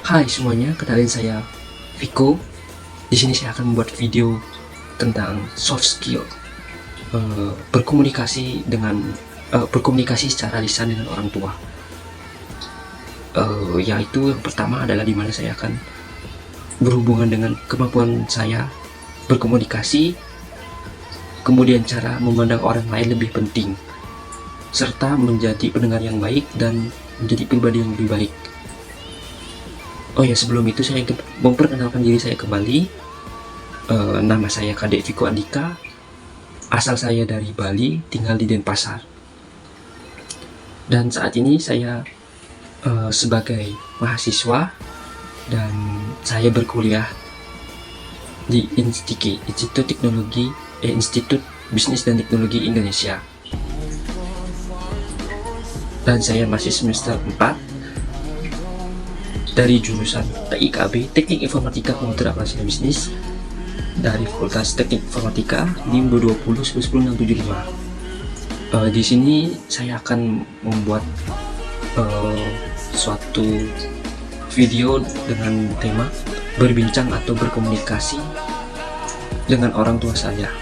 Hai semuanya, kenalin saya Viko. Di sini saya akan membuat video tentang soft skill, berkomunikasi berkomunikasi secara lisan dengan orang tua. Yaitu yang pertama adalah dimana saya akan berhubungan dengan kemampuan saya berkomunikasi, kemudian cara memandang orang lain lebih penting, serta menjadi pendengar yang baik dan menjadi pribadi yang lebih baik. Oh ya, sebelum itu saya memperkenalkan diri saya kembali. Nama saya Kadek Viko Andika. Asal saya dari Bali, tinggal di Denpasar. Dan saat ini saya sebagai mahasiswa dan saya berkuliah di Institut Bisnis dan Teknologi Indonesia. Dan saya masih semester 4 dari jurusan TIKB, Teknik Informatika Komputer Aplikasi Bisnis, dari Fakultas Teknik Informatika NIM 2020 Di sini saya akan membuat suatu video dengan tema berbincang atau berkomunikasi dengan orang tua saya.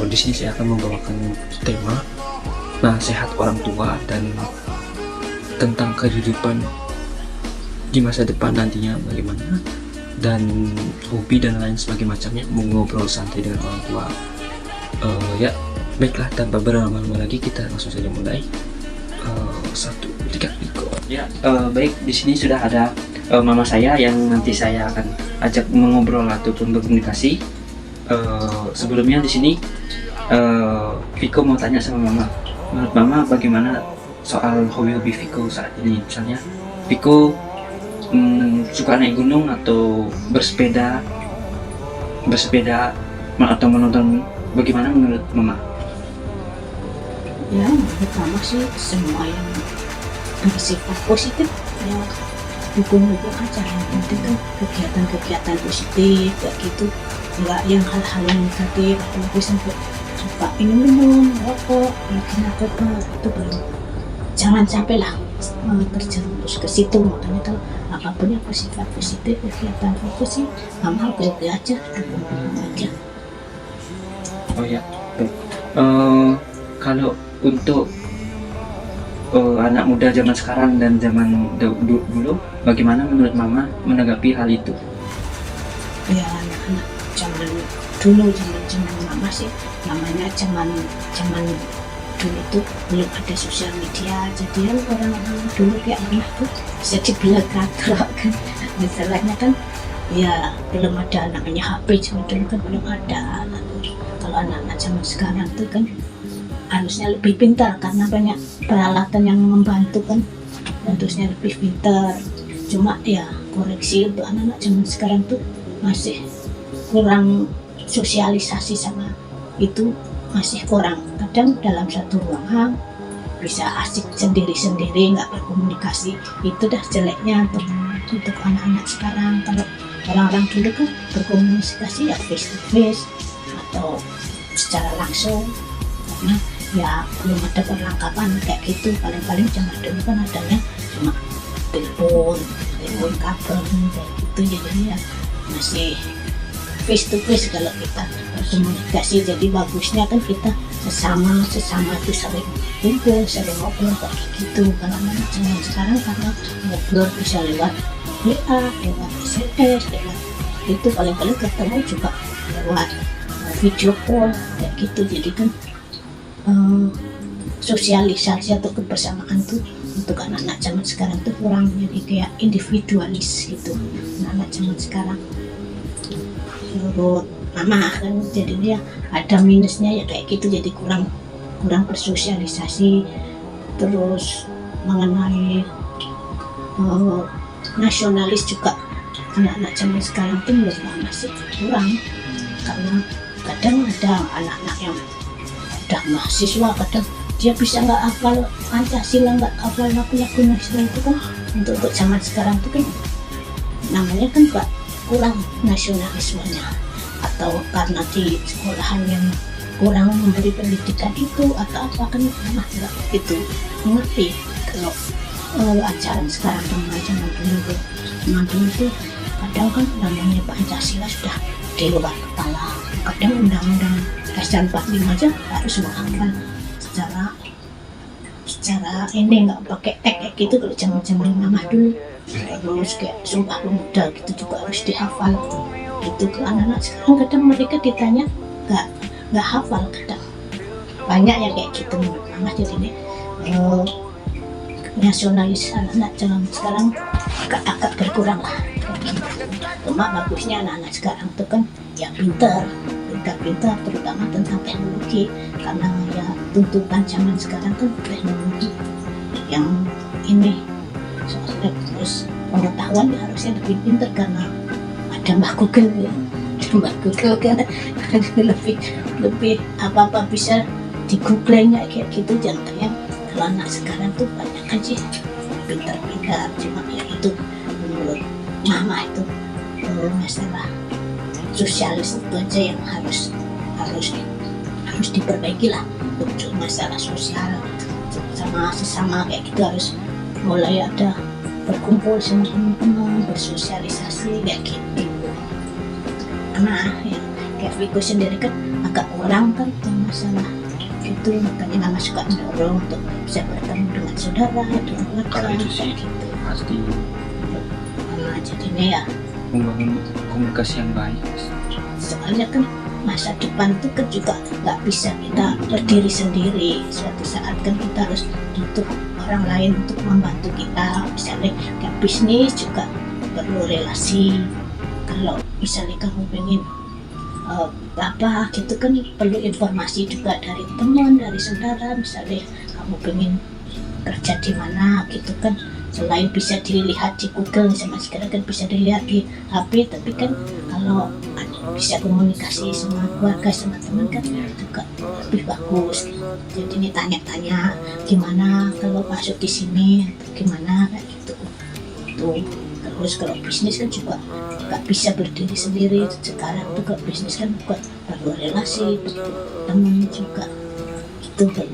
Di sini saya akan membawakan tema nasihat orang tua dan tentang kehidupan di masa depan nantinya bagaimana, dan hobi dan lain sebagainya macamnya, mengobrol santai dengan orang tua. Ya baiklah, tanpa berlama-lama lagi kita langsung saja mulai. 1, 3, go. Ya, baik, di sini sudah ada mama saya yang nanti saya akan ajak mengobrol ataupun berkomunikasi. Sebelumnya di sini Viko mau tanya sama mama. Menurut mama bagaimana soal hobi-hobi Viko saat ini? Misalnya Viko suka naik gunung atau bersepeda atau menonton, bagaimana menurut mama? Ya, pertama sih semua yang bersifat positif ya dukung aja. Yang penting kan kegiatan positif kayak gitu, enggak yang hal-hal yang negatif, apalagi sampai suka minum rokok, lagi narkoba, itu belum, jangan sampai lah terjerumus ke situ. Makanya kalau apapun yang bersifat positif, kegiatan fokus sih mama oke aja, dukung aja. Oh ya, kalau untuk anak muda zaman sekarang dan zaman dulu, bagaimana menurut mama menanggapi hal itu? Ya, anak-anak zaman dulu, zaman mama sih, namanya zaman dulu itu belum ada sosial media, jadi orang-orang dulu kayak anak tuh bisa dibelakang kan, misalnya kan ya belum ada namanya HP, zaman dulu kan belum ada. Kalau anak-anak zaman sekarang tuh kan harusnya lebih pintar karena banyak peralatan yang membantu kan, harusnya lebih pintar. Cuma ya koreksi untuk anak-anak zaman sekarang tuh masih kurang sosialisasi sama itu, masih kurang. Kadang dalam satu ruangan bisa asik sendiri-sendiri, nggak berkomunikasi. Itu dah jeleknya untuk anak-anak sekarang. Kalau orang-orang dulu kan berkomunikasi ya face to face atau secara langsung, karena ya belum ada perlengkapan kayak gitu. Paling-paling zaman dulu kan adanya cuma telepon kabel kayak gitu, jadinya masih face to face kalau kita berkomunikasi. Jadi bagusnya kan kita sesama itu saling kumpul, saling ngobrol kayak gitu. Kalau anak zaman sekarang karena ngobrol bisa lewat WA, lewat SMS, lewat itu, paling-paling ketemu juga lewat video call kayak gitu. Jadi kan sosialisasi atau kebersamaan tuh untuk anak-anak zaman sekarang tuh kurang, jadi kayak individualis gitu anak-anak zaman sekarang. Menurut mama kan jadinya ada minusnya ya kayak gitu, jadi kurang bersosialisasi. Terus mengenai nasionalis juga anak-anak zaman sekarang tuh menurut mama masih kurang, karena kadang ada anak-anak yang udah mahasiswa, kadang dia bisa nggak hafal Pancasila, nggak hafal lagu-lagu nasional itu kan. Untuk zaman sekarang itu kan namanya kan Pak kurang nasionalismenya, atau karena di sekolahan yang kurang memberi pendidikan itu atau apa kan, anak nggak gitu mengerti kalau ajaran sekarang dengan zaman dulu. Zaman dulu tuh kadang kan namanya Pancasila sudah di luar kepala. Kadang undang-undang dasar 45 aja harus menghafal secara ini, nggak pakai teks kayak gitu kalau zaman mama dulu. Terus kayak Sumpah Pemuda gitu juga harus dihafal. Itu ke anak-anak sekarang kadang mereka ditanya nggak hafal, kadang banyak yang kayak gitu. Mama jadi ini nasionalis anak-anak zaman sekarang agak berkurang lah. Cuma bagusnya anak-anak sekarang itu kan ya pintar terutama tentang teknologi, karena ya tuntutan zaman sekarang kan teknologi yang ini. Soalnya terus pengetahuan ya harusnya lebih pintar karena ada Mbak Google ya. Mbak Google kan lebih apa bisa di Google kayak gitu. Contohnya kalau anak sekarang tuh banyak aja pintar-pintar, cuma ya itu menurut mama itu masalah sosialis itu aja yang harus diperbaiki lah. Untuk masalah sosial sama sesama kayak gitu harus mulai ada berkumpul sama teman-teman, bersosialisasi kayak gitu. Karena ya kayak Viko sendiri kan agak kurang kan masalah gitu, makanya mama suka mendorong untuk bisa bertemu dengan saudara, dengan keluarga Itu sih gitu. pasti Mama jadinya ya membangun komunikasi yang baik. soalnya kan masa depan itu kan juga nggak bisa kita berdiri sendiri. Suatu saat kan kita harus butuh orang lain untuk membantu kita. Misalnya kayak bisnis juga perlu relasi. Kalau misalnya kamu pengen apa gitu kan perlu informasi juga dari teman, dari saudara. Misalnya kamu pengen kerja di mana gitu kan, selain bisa dilihat di Google sama sekarang kan bisa dilihat di HP, tapi kan kalau bisa komunikasi sama keluarga sama teman kan juga lebih bagus. Jadi ini tanya-tanya gimana kalau masuk di sini, gimana kayak gitu. Terus kalau bisnis kan juga nggak bisa berdiri sendiri. Sekarang tuh kalau bisnis kan juga perlu relasi, teman juga gitu kayak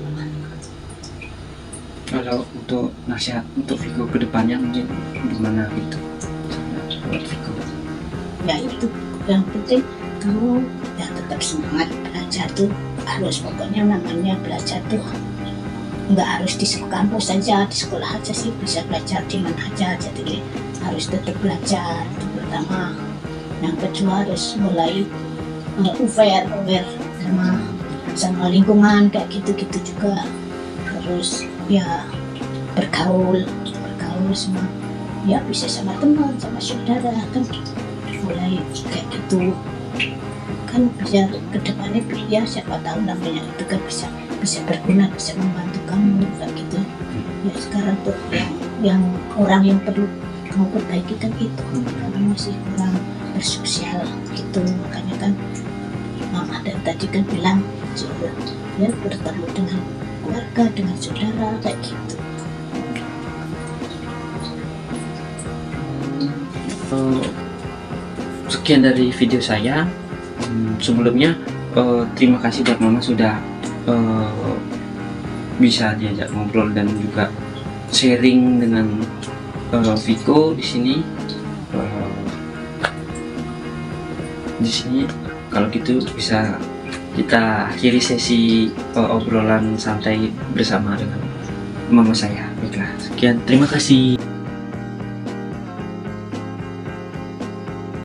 Kalau untuk nasihat untuk Viko kedepannya mungkin gimana gitu buat Viko? ya itu yang penting kamu ya tetap semangat belajar tuh, harus pokoknya namanya belajar tuh nggak harus di kampus saja, di sekolah aja sih bisa belajar di mana aja. Jadi harus tetap belajar itu pertama. Yang kedua harus mulai aware sama lingkungan kayak gitu juga. Terus ya bergaul semua ya bisa sama teman sama saudara kan, mulai kayak gitu kan biar kedepannya ya siapa tahu namanya itu kan bisa berguna, bisa membantu kamu kayak gitu ya. Sekarang tuh yang orang yang perlu kamu perbaiki kan itu karena masih kurang bersosial gitu. Makanya kan mama dan tadi kan bilang ya bertemu dengan keluarga, dengan saudara kayak gitu. Sekian dari video saya. Sebelumnya terima kasih buat mama sudah bisa diajak ngobrol dan juga sharing dengan Viko di sini. Kalau gitu bisa kita akhiri sesi obrolan santai bersama dengan mama saya. Baiklah, sekian, terima kasih.